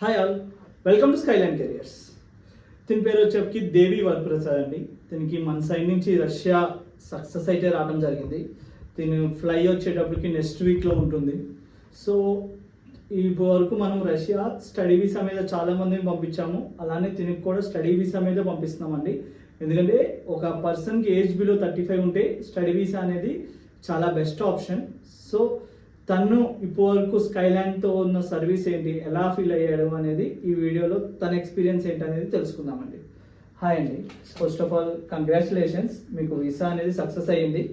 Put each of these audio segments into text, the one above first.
Hi all, welcome to Skyline careers. దీని పేరు వచ్చేప్పటికి దేవి వరప్రసాద్ అండి. దీనికి మన సైడ్ నుంచి రష్యా సక్సెస్ అయితే రావడం జరిగింది. దీని ఫ్లై వచ్చేటప్పటికి నెక్స్ట్ వీక్లో ఉంటుంది. సో ఈ వరకు మనం రష్యా స్టడీ వీసా మీద చాలామందిని పంపించాము. అలానే దీనికి కూడా స్టడీ వీసా మీద పంపిస్తున్నామండి. ఎందుకంటే ఒక పర్సన్కి ఏజ్ బిలో 35 ఉంటే స్టడీ వీసా అనేది చాలా బెస్ట్ ఆప్షన్. సో తను ఇప్పటివరకు స్కైలైన్తో ఉన్న సర్వీస్ ఏంటి, ఎలా ఫీల్ అయ్యాడు అనేది ఈ వీడియోలో తన ఎక్స్పీరియన్స్ ఏంటి అనేది తెలుసుకుందామండి. హాయ్ అండి, ఫస్ట్ ఆఫ్ ఆల్ కంగ్రాచులేషన్స్, మీకు వీసా అనేది సక్సెస్ అయ్యింది.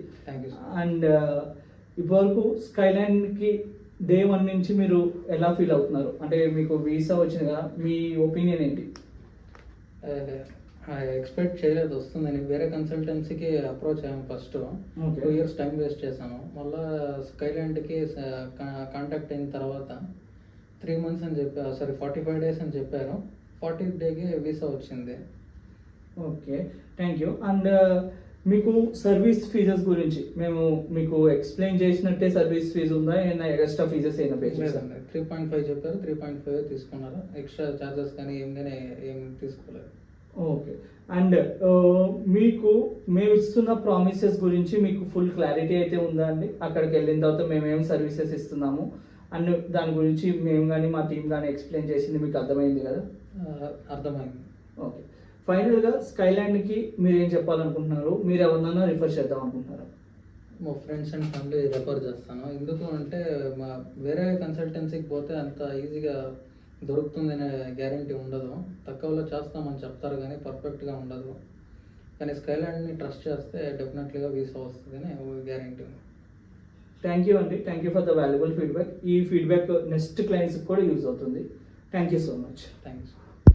అండ్ ఇప్పటివరకు స్కైలైన్కి డే 1 నుంచి మీరు ఎలా ఫీల్ అవుతున్నారు? అంటే మీకు వీసా వచ్చింది కదా, మీ ఒపీనియన్ ఏంటి? ఎక్స్పెక్ట్ చేయలేదు వస్తుందని. వేరే కన్సల్టెన్సీకి అప్రోచ్ అయ్యాము. ఫస్ట్ 2 years టైం వేస్ట్ చేశాను. మళ్ళీ స్కైలాండ్కి కాంటాక్ట్ అయిన తర్వాత 3 months అని చెప్పారు, 45 days అని చెప్పారు. 40th డేకి వీసా వచ్చింది. Okay, thank you. అండ్ మీకు సర్వీస్ ఫీజెస్ గురించి మేము మీకు ఎక్స్ప్లెయిన్ చేసినట్టే సర్వీస్ ఫీజు ఉందా, ఏమైనా ఎక్స్ట్రా ఫీజెస్ అయినా పే చేశారు? 3.5 చెప్పారు, 3.5 తీసుకున్నారు. ఎక్స్ట్రా ఛార్జెస్ కానీ ఏం తీసుకోలేదు. ఓకే. అండ్ మీకు మేము ఇస్తున్న ప్రామిసెస్ గురించి మీకు ఫుల్ క్లారిటీ అయితే ఉందా అండి? అక్కడికి వెళ్ళిన తర్వాత మేమేం సర్వీసెస్ ఇస్తున్నాము అండ్ దాని గురించి మేము కానీ మా టీం కానీ ఎక్స్ప్లెయిన్ చేసింది మీకు అర్థమైంది కదా? అర్థమైంది. ఓకే, ఫైనల్గా స్కైలాండ్కి మీరు ఏం చెప్పాలనుకుంటున్నారు? మీరు ఎవరినైనా రిఫర్ చేద్దాం అనుకుంటున్నారా? మా ఫ్రెండ్స్ అండ్ ఫ్యామిలీ రెఫర్ చేస్తాను. ఎందుకు అంటే వేరే కన్సల్టెన్సీకి పోతే అంత ఈజీగా దొరుకుతుందనే గ్యారంటీ ఉండదు. తక్కువలో చేస్తామని చెప్తారు కానీ పర్ఫెక్ట్గా ఉండదు. కానీ స్కైలాండ్ని ట్రస్ట్ చేస్తే డెఫినెట్లీగా వీసా వస్తుందని గ్యారంటీ ఉంది. థ్యాంక్ యూ అండి, thank you for the valuable feedback. ఈ ఫీడ్బ్యాక్ నెక్స్ట్ క్లయింట్స్కి కూడా యూజ్ అవుతుంది. Thank you so much. Thanks.